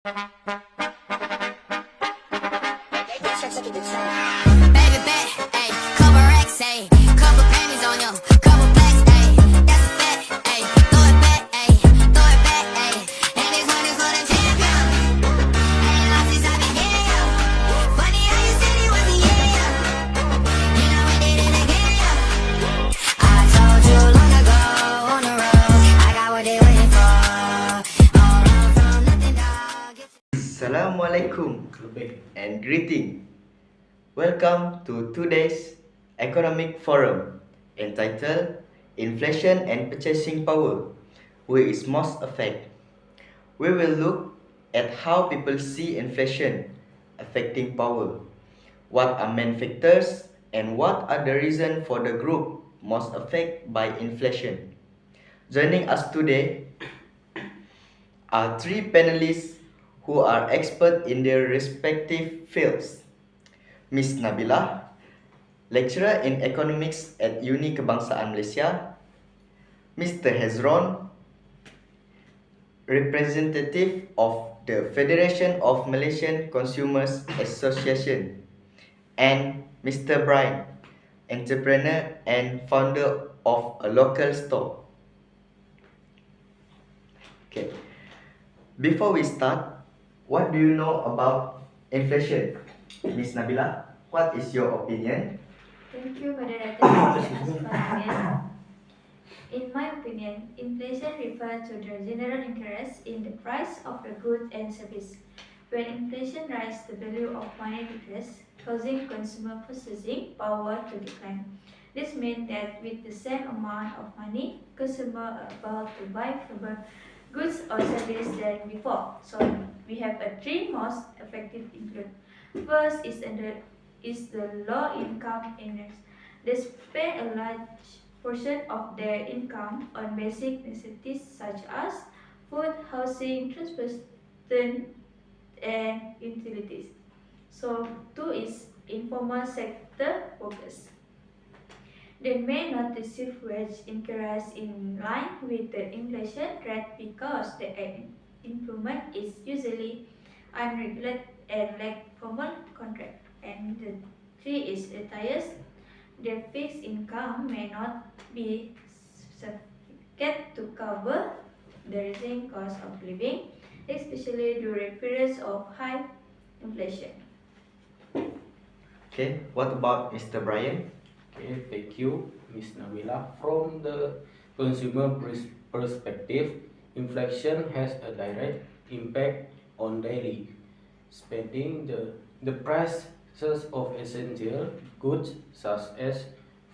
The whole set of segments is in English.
Baby bet, ayy, couple racks, ayy, couple pennies on you, couple blacks, ayy, that's a fact, ayy, throw it back, ayy, throw it back, ayy, and this one is for the champion. Ain't lost since I began, yo. Funny how you said it wasn't yeah, yo. You know we did it again, yo. I told you long ago on the road, I got what they waiting for. All run from nothing, dog. Assalamualaikum and greeting. Welcome to today's economic forum entitled Inflation and Purchasing Power, who is most affected. We will look at how people see inflation affecting power, what are main factors, and what are the reasons for the group most affected by inflation. Joining us today are three panelists who are experts in their respective fields. Ms. Nabila, lecturer in economics at Uni Kebangsaan Malaysia. Mr. Hezron, representative of the Federation of Malaysian Consumers Association. And Mr. Brian, entrepreneur and founder of a local store. Okay. Before we start, what do you know about inflation? Ms. Nabila, what is your opinion? Thank you, Moderator. In my opinion, inflation refers to the general increase in the price of the goods and service. When inflation rises, the value of money decreases, causing consumer purchasing power to decline. This means that with the same amount of money, consumers are about to buy fewer goods or services than before. So we have three most effective include. First is the low income earners. They spend a large portion of their income on basic necessities such as food, housing, transportation, and utilities. So two is informal sector workers. They may not receive wage increase in line with the inflation rate because the employment is usually unregulated and lack formal contract. And the three is retires. Their fixed income may not be sufficient to cover the rising cost of living, especially during periods of high inflation. Okay, what about Mr. Brian? Okay, thank you, Ms. Nabila. From the consumer perspective, inflation has a direct impact on daily spending. The prices of essential goods such as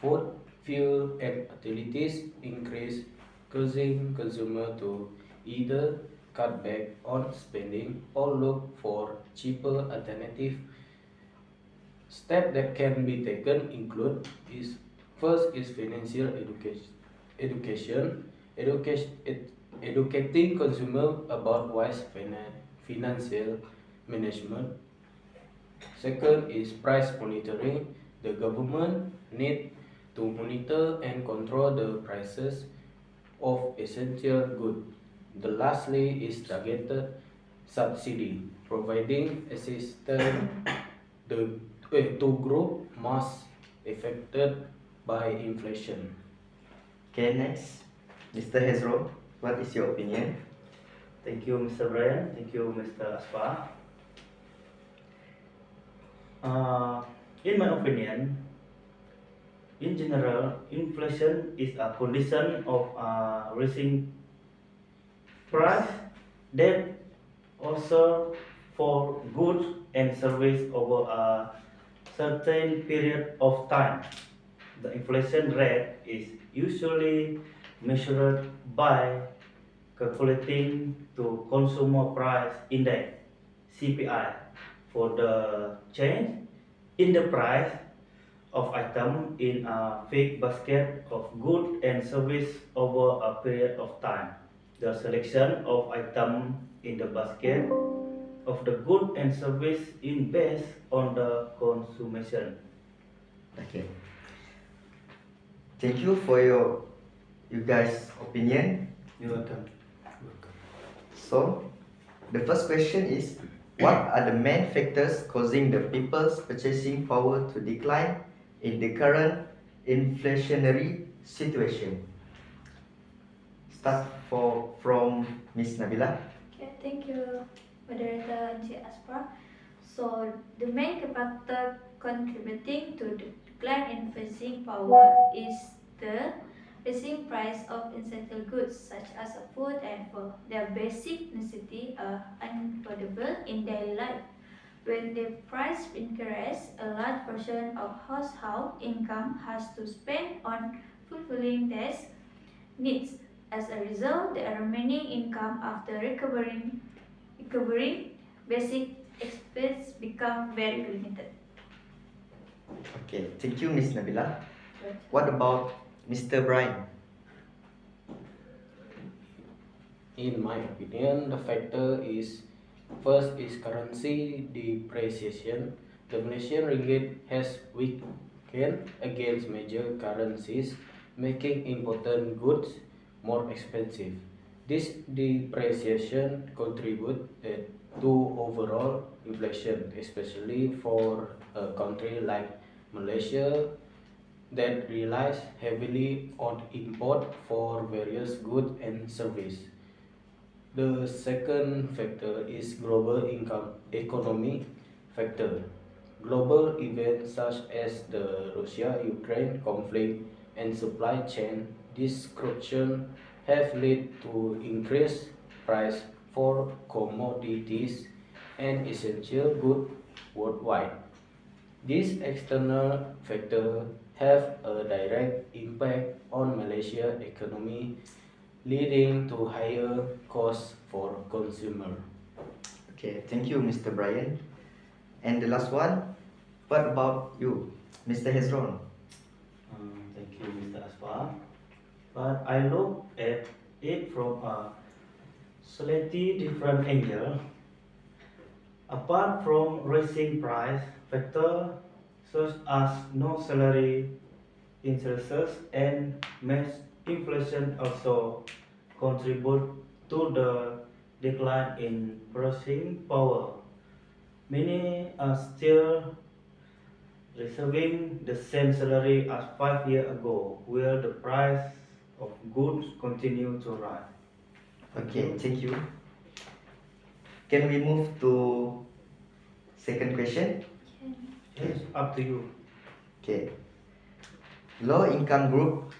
food, fuel, and utilities increase, causing consumers to either cut back on spending or look for cheaper alternatives. Steps that can be taken include is first is financial educating consumer about wise financial management. Second is price monitoring. The government need to monitor and control the prices of essential goods. The lastly is targeted subsidy, providing assistance the to group most affected by inflation. Okay, next, Mr. Hezron, what is your opinion? Thank you, Mr. Brian. Thank you, Mr. Asfa. In my opinion, in general, inflation is a condition of rising price that also for goods and service over a certain period of time. The inflation rate is usually measured by calculating to consumer price index (CPI) for the change in the price of item in a fixed basket of goods and service over a period of time. The selection of item in the basket of the good and service is based on the consumption. Okay. Thank you for you guys' opinion. You're welcome. So, The first question is, what are the main factors causing the people's purchasing power to decline in the current inflationary situation? Start from Miss Nabila. Okay, thank you, Moderator Encik Aspar. So, the main factor contributing to the decline in purchasing power is the rising price of essential goods such as food and fuel. Their basic necessities are unaffordable in daily life. When the price increases, a large portion of household income has to spend on fulfilling these needs. As a result, the remaining income after recovering basic expenses become very limited. Okay, thank you, Miss Nabila. What about Mr. Brian? In my opinion, the factor is first is currency depreciation. The Malaysian ringgit has weakened against major currencies, making important goods more expensive. This depreciation contributed to overall inflation, especially for a country like Malaysia that relies heavily on import for various goods and services. The second factor is global income economy factor. Global events such as the Russia-Ukraine conflict and supply chain disruption have led to increased price for commodities and essential goods worldwide. These external factors have a direct impact on Malaysia's economy, leading to higher costs for consumers. Okay, thank you, Mr. Brian. And the last one, what about you, Mr. Hezron? Thank you, Mr. Aspar. But I look at it from a slightly different angle. Apart from rising price factor such as no salary increases and mass inflation also contribute to the decline in purchasing power. Many are still receiving the same salary as 5 years ago, where the price of goods continue to rise. Okay, thank you. Can we move to second question? It's up to you. Okay. Low income group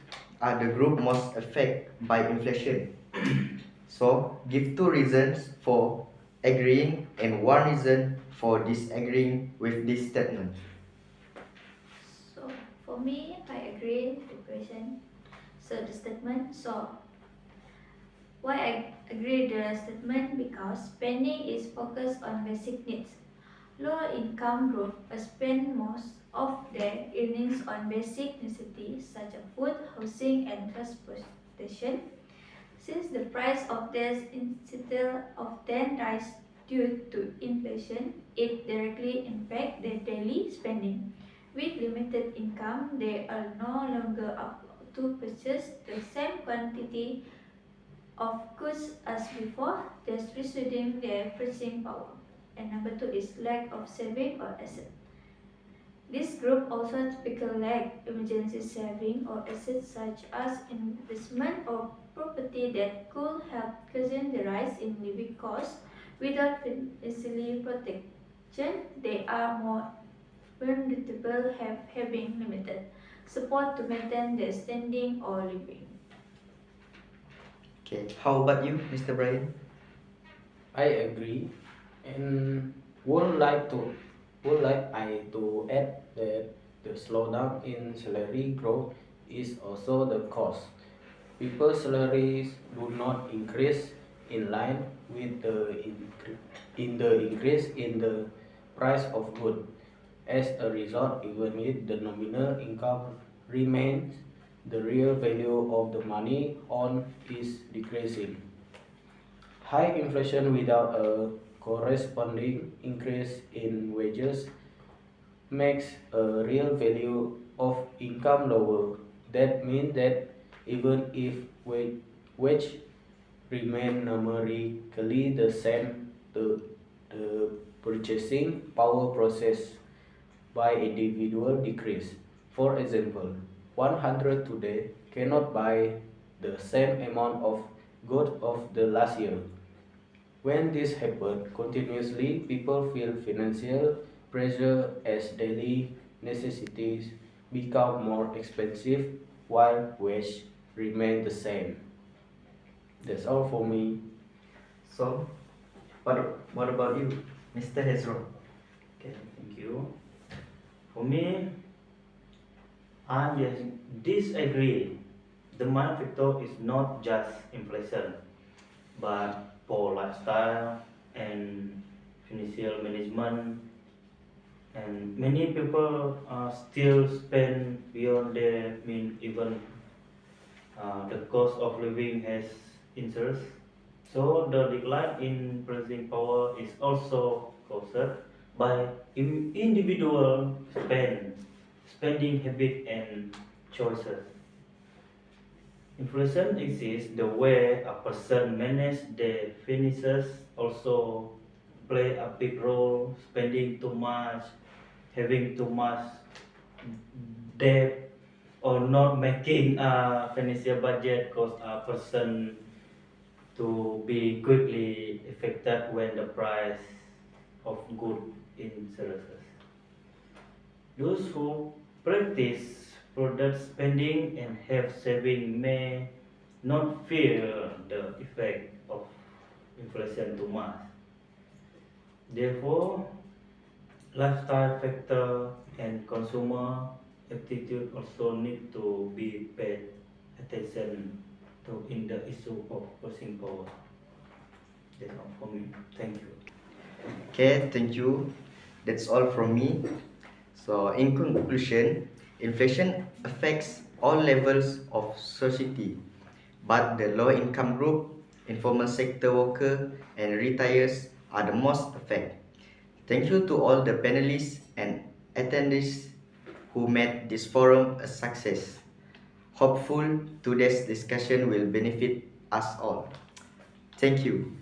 are the group most affected by inflation. So, give two reasons for agreeing and one reason for disagreeing with this statement. So, for me, I agree with the question. So, the statement. So, why I agree with the statement? Because spending is focused on basic needs. Lower income group spend most of their earnings on basic necessities such as food, housing, and transportation. Since the price of these essentials often rise due to inflation, it directly impacts their daily spending. With limited income, they are no longer able to purchase the same quantity of goods as before, thus reducing their purchasing power. And number two is lack of saving or asset. This group also typically lack emergency saving or assets such as investment or property that could help cushion the rise in living costs. Without financial protection, they are more vulnerable, having limited support to maintain their standing or living. Okay, how about you, Mr. Brian? I agree, and would like I to add that the slowdown in salary growth is also the cause. People's salaries do not increase in line with the increase in the price of goods. As a result, even if the nominal income remains, the real value of the money on is decreasing. High inflation without a corresponding increase in wages makes a real value of income lower. That means that even if wage remain numerically the same, the purchasing power process by individual decrease. For example, 100 today cannot buy the same amount of goods of the last year. When this happens continuously, people feel financial pressure as daily necessities become more expensive while wage remain the same. That's all for me. So, what about you, Mr. Hezron? Okay, thank you. For me, I just disagree. The main factor is not just inflation, but poor lifestyle and financial management. And many people still spend beyond their means, even the cost of living has interest. So the decline in purchasing power is also caused by individual spending habit and choices. Inflation exists the way a person manages their finances also play a big role. Spending too much, having too much debt, or not making a financial budget cause a person to be quickly affected when the price of good in services. Those who practice product spending and have saving may not feel the effect of inflation too much. Therefore, lifestyle factor and consumer attitude also need to be paid attention to in the issue of purchasing power. That's all for me. Thank you. Okay, thank you. That's all from me. So, in conclusion, inflation affects all levels of society, but the low income group, informal sector worker, and retirees are the most affected. Thank you to all the panelists and attendees who made this forum a success. Hopeful today's discussion will benefit us all. Thank you.